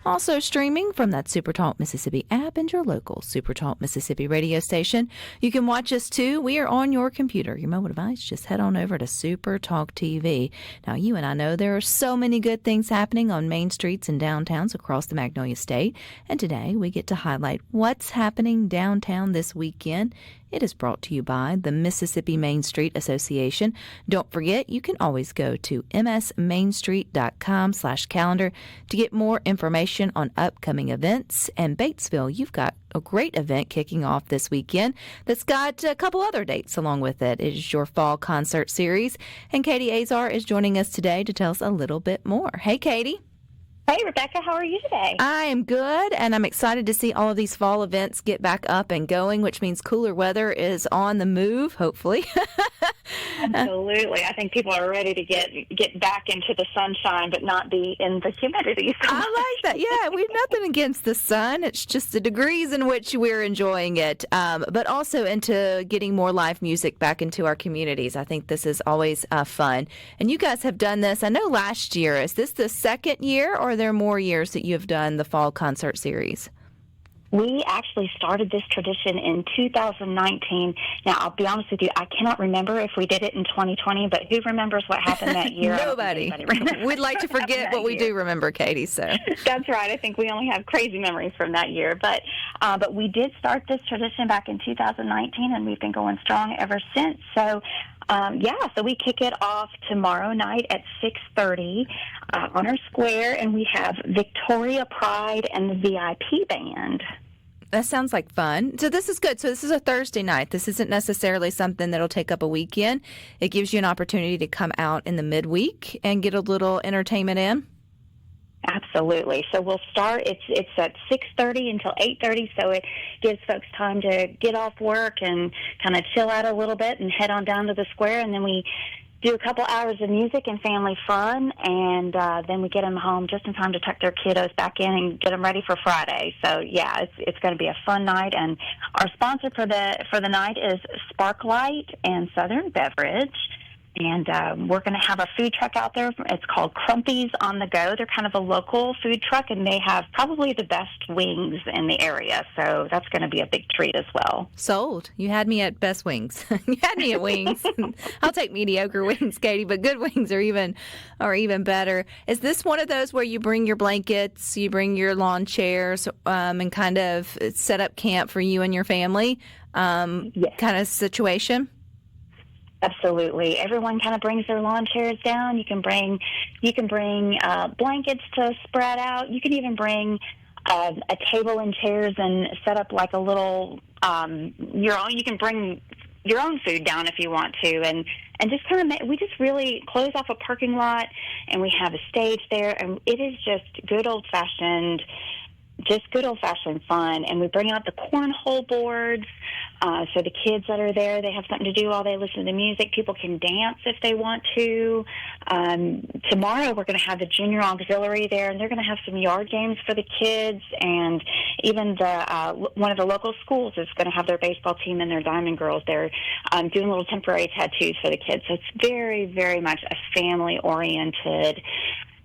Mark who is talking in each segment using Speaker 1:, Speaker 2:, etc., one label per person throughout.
Speaker 1: Also streaming from that SuperTalk Mississippi app and your local SuperTalk Mississippi radio station. You can watch us too. We are on your computer, your mobile device. Just head on over to SuperTalk TV. Now, you and I know there are so many good things happening on main streets and downtowns across the Magnolia State. And today we get to highlight what's happening downtown this weekend. It is brought to you by the Mississippi Main Street Association. Don't forget, you can always go to msmainstreet.com/calendar to get more information on upcoming events. And Batesville, you've got a great event kicking off this weekend that's got a couple other dates along with it. It is your fall concert series. And Katie Azar is joining us today to tell us a little bit more. Hey, Katie.
Speaker 2: Hey, Rebecca, how are you today?
Speaker 1: I am good, and I'm excited to see all of these fall events get back up and going, which means cooler weather is on the move, hopefully.
Speaker 2: Absolutely. I think people are ready to get back into the sunshine, but not be in the humidity.
Speaker 1: I like that. Yeah, we've nothing against the sun. It's just the degrees in which we're enjoying it, but also into getting more live music back into our communities. I think this is always fun. And you guys have done this, I know last year. Is this the second year, or are there more years that you've done the fall concert series?
Speaker 2: We actually started this tradition in 2019. Now, I'll be honest with you, I cannot remember if we did it in 2020, but who remembers what happened that year?
Speaker 1: Nobody. We'd like to forget what we do remember, Katie. So
Speaker 2: that's right. I think we only have crazy memories from that year. But we did start this tradition back in 2019, and we've been going strong ever since. So so we kick it off tomorrow night at 6:30 on our square, and we have Victoria Pride and the VIP band.
Speaker 1: That sounds like fun. So this is good. So this is a Thursday night. This isn't necessarily something that'll take up a weekend. It gives you an opportunity to come out in the midweek and get a little entertainment in.
Speaker 2: Absolutely. So we'll start, it's at 6:30 until 8:30, so it gives folks time to get off work and kind of chill out a little bit and head on down to the square, and then we do a couple hours of music and family fun, and then we get them home just in time to tuck their kiddos back in and get them ready for Friday. So, yeah, it's going to be a fun night, and our sponsor for the night is Sparklight and Southern Beverage. And we're going to have a food truck out there. It's called Crumpy's on the Go. They're kind of a local food truck, and they have probably the best wings in the area. So that's going to be a big treat as well.
Speaker 1: Sold. You had me at best wings. You had me at wings. I'll take mediocre wings, Katie, but good wings are even better. Is this one of those where you bring your blankets, you bring your lawn chairs, and kind of set up camp for you and your family
Speaker 2: Yes.
Speaker 1: kind of situation?
Speaker 2: Absolutely. Everyone kind of brings their lawn chairs down. You can bring blankets to spread out. You can even bring a table and chairs and set up like a little your own. You can bring your own food down if you want to, and just kind of we just really close off a parking lot, and we have a stage there, and it is just good old-fashioned fun. And we bring out the cornhole boards, so the kids that are there, they have something to do while they listen to music. People can dance if they want to. Tomorrow we're going to have the junior auxiliary there, and they're going to have some yard games for the kids, and even one of the local schools is going to have their baseball team and their Diamond Girls there doing little temporary tattoos for the kids. So it's very, very much a family-oriented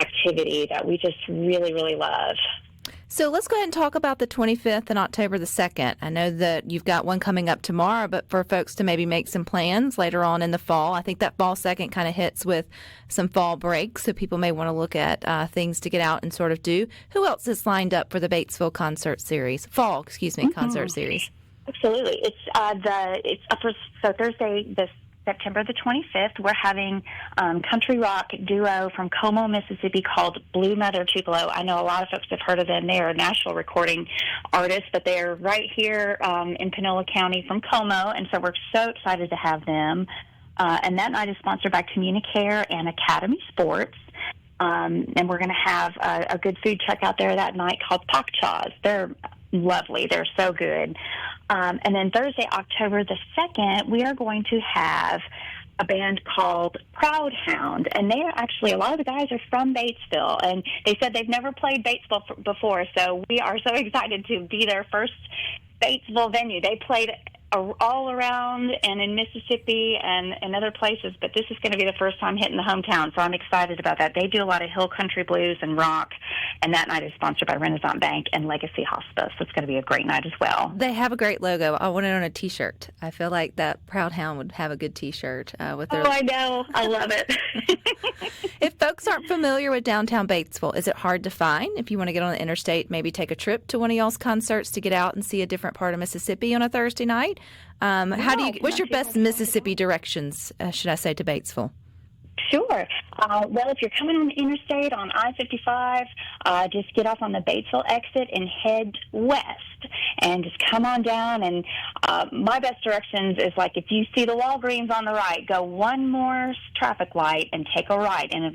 Speaker 2: activity that we just really, really love.
Speaker 1: So let's go ahead and talk about the 25th and October the 2nd. I know that you've got one coming up tomorrow, but for folks to maybe make some plans later on in the fall, I think that fall 2nd kind of hits with some fall breaks, so people may want to look at things to get out and sort of do. Who else is lined up for the Batesville concert series? Concert series.
Speaker 2: Absolutely. It's up for Thursday this September the 25th, we're having country rock duo from Como, Mississippi called Blue Mother Tupelo. I know a lot of folks have heard of them. They are a national recording artist, but they're right here in Panola County from Como, and so we're so excited to have them. And that night is sponsored by Communicare and Academy Sports. And we're going to have a good food truck out there that night called Pak Chaws. They're lovely. They're so good. And then Thursday, October the 2nd, we are going to have a band called Proud Hound. And they are actually, a lot of the guys are from Batesville. And they said they've never played Batesville before, so we are so excited to be their first Batesville venue. They played all around and in Mississippi and other places, but this is going to be the first time hitting the hometown, so I'm excited about that. They do a lot of hill country blues and rock, and that night is sponsored by Renaissance Bank and Legacy Hospice, so it's going to be a great night as well.
Speaker 1: They have a great logo. I want it on a T-shirt. I feel like that Proud Hound would have a good T-shirt with their...
Speaker 2: Oh, I know. I love it.
Speaker 1: If folks aren't familiar with downtown Batesville, is it hard to find? If you want to get on the interstate, maybe take a trip to one of y'all's concerts to get out and see a different part of Mississippi on a Thursday night? What's your best Mississippi directions, should I say, to Batesville?
Speaker 2: Sure. Well, if you're coming on the interstate on I-55, just get off on the Batesville exit and head west. And just come on down. And my best directions is like if you see the Walgreens on the right, go one more traffic light and take a right, and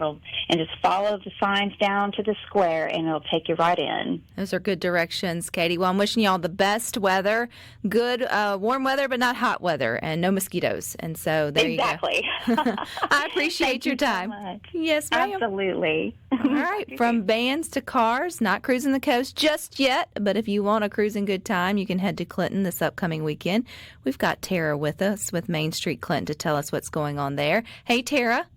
Speaker 2: just follow the signs down to the square, and it'll take you right in.
Speaker 1: Those are good directions, Katie. Well, I'm wishing you all the best weather, good warm weather, but not hot weather, and no mosquitoes. And so there you go.
Speaker 2: Exactly.
Speaker 1: I appreciate your time.
Speaker 2: So much.
Speaker 1: Yes, ma'am.
Speaker 2: Absolutely.
Speaker 1: All right. From bands to cars, not cruising the coast just yet, but if you want a cruising good time, you can head to Clinton this upcoming weekend. We've got Tara with us with Main Street Clinton to tell us what's going on there. Hey, Tara.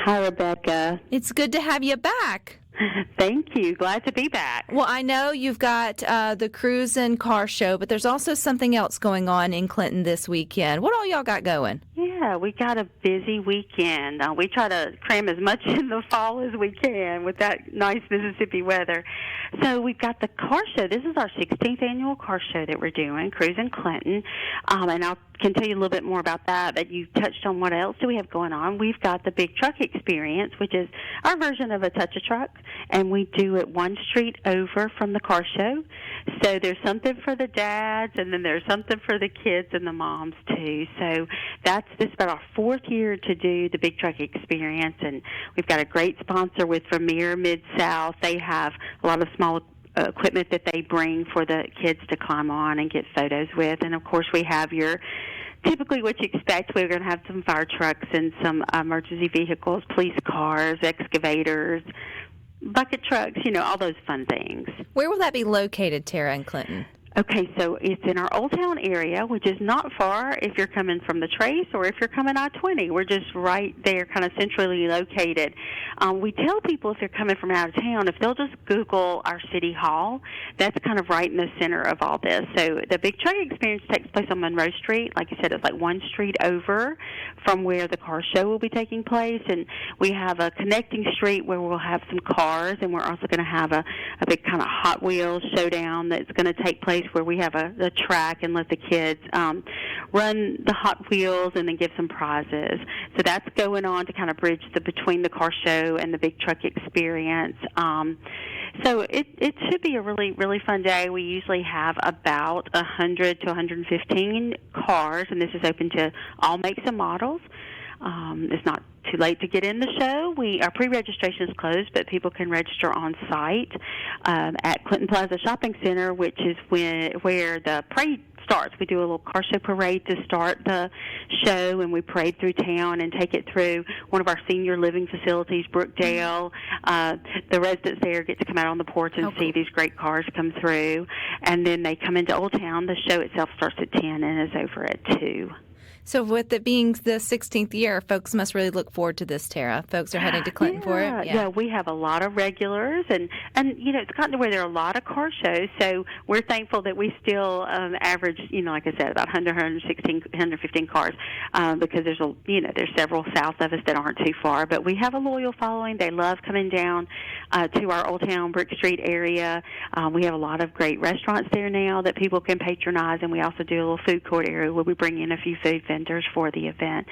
Speaker 3: Hi, Rebecca.
Speaker 1: It's good to have you back.
Speaker 3: Thank you. Glad to be back.
Speaker 1: Well, I know you've got the cruise and car show, but there's also something else going on in Clinton this weekend. What all y'all got going?
Speaker 3: Yeah, we got a busy weekend. We try to cram as much in the fall as we can with that nice Mississippi weather. So we've got the car show. This is our 16th annual car show that we're doing, Cruise in Clinton. And I can tell you a little bit more about that, but you touched on what else do we have going on. We've got the Big Truck Experience, which is our version of a touch-a-truck, and we do it one street over from the car show. So there's something for the dads, and then there's something for the kids and the moms, too. So this is about our fourth year to do the Big Truck Experience, and we've got a great sponsor with Vermeer Mid-South. They have a lot of small equipment that they bring for the kids to climb on and get photos with. And, of course, we have typically what you expect. We're going to have some fire trucks and some emergency vehicles, police cars, excavators, bucket trucks, all those fun things.
Speaker 1: Where will that be located, Tara, in Clinton?
Speaker 3: Okay, so it's in our Old Town area, which is not far if you're coming from the Trace or if you're coming I-20. We're just right there, kind of centrally located. We tell people if they're coming from out of town, if they'll just Google our City Hall, that's kind of right in the center of all this. So the Big Truck Experience takes place on Monroe Street. Like you said, it's like one street over from where the car show will be taking place. And we have a connecting street where we'll have some cars, and we're also going to have a big kind of Hot Wheels showdown that's going to take place where we have a track and let the kids run the Hot Wheels and then give some prizes. So that's going on to kind of bridge between the car show and the Big Truck Experience. So it should be a really, really fun day. We usually have about 100 to 115 cars, and this is open to all makes and models. It's not too late to get in the show. Our pre-registration is closed, but people can register on site at Clinton Plaza Shopping Center, which is where the parade starts. We do a little car show parade to start the show, and we parade through town and take it through one of our senior living facilities, Brookdale. The residents there get to come out on the porch and see these great cars come through, and then they come into Old Town. The show itself starts at 10 and is over at 2.
Speaker 1: So with it being the 16th year, folks must really look forward to this, Tara. Folks are heading to Clinton for it.
Speaker 3: Yeah, we have a lot of regulars, and it's gotten to where there are a lot of car shows, so we're thankful that we still average, like I said, about 100, 116, 115 cars, because there's several south of us that aren't too far, but we have a loyal following. They love coming down to our Old Town Brick Street area. We have a lot of great restaurants there now that people can patronize, and we also do a little food court area where we bring in a few food vendors for the event.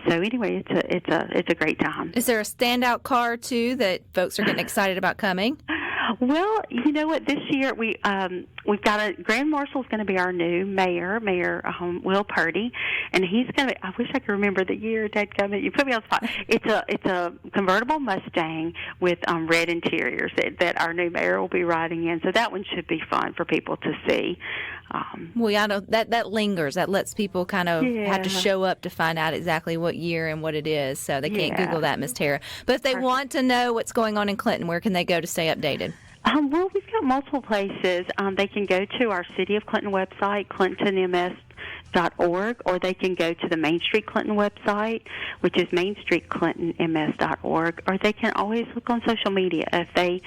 Speaker 3: So anyway, it's a great time.
Speaker 1: Is there a standout car too that folks are getting excited about coming?
Speaker 3: Well, you know what? This year we've got Grand Marshal's going to be our new mayor, Will Purdy, and he's going to. I wish I could remember the year. Dadgummit, you put me on the spot. It's a convertible Mustang with red interiors that our new mayor will be riding in. So that one should be fun for people to see.
Speaker 1: Well, I know that lingers. That lets people kind of have to show up to find out exactly what year and what it is. So they can't Google that, Miss Tara. But if they want to know what's going on in Clinton, where can they go to stay updated?
Speaker 3: Well, we've got multiple places. They can go to our City of Clinton website, clintonms.org, mainstreetclintonms.org, or they can go to the Main Street Clinton website, which is mainstreetclintonms.org, or they can always look on social media. If they,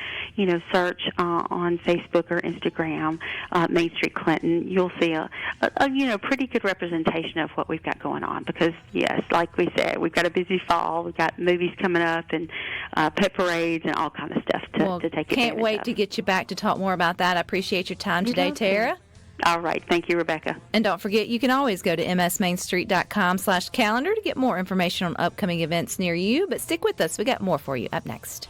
Speaker 3: search on Facebook or Instagram, Main Street Clinton, you'll see a pretty good representation of what we've got going on. Because, yes, like we said, we've got a busy fall. We've got movies coming up and pet parades and all kind of stuff to take advantage of.
Speaker 1: Can't wait to get you back to talk more about that. I appreciate your time today, Tara.
Speaker 3: All right. Thank you, Rebecca.
Speaker 1: And don't forget, you can always go to msmainstreet.com/calendar to get more information on upcoming events near you. But stick with us. We got more for you up next.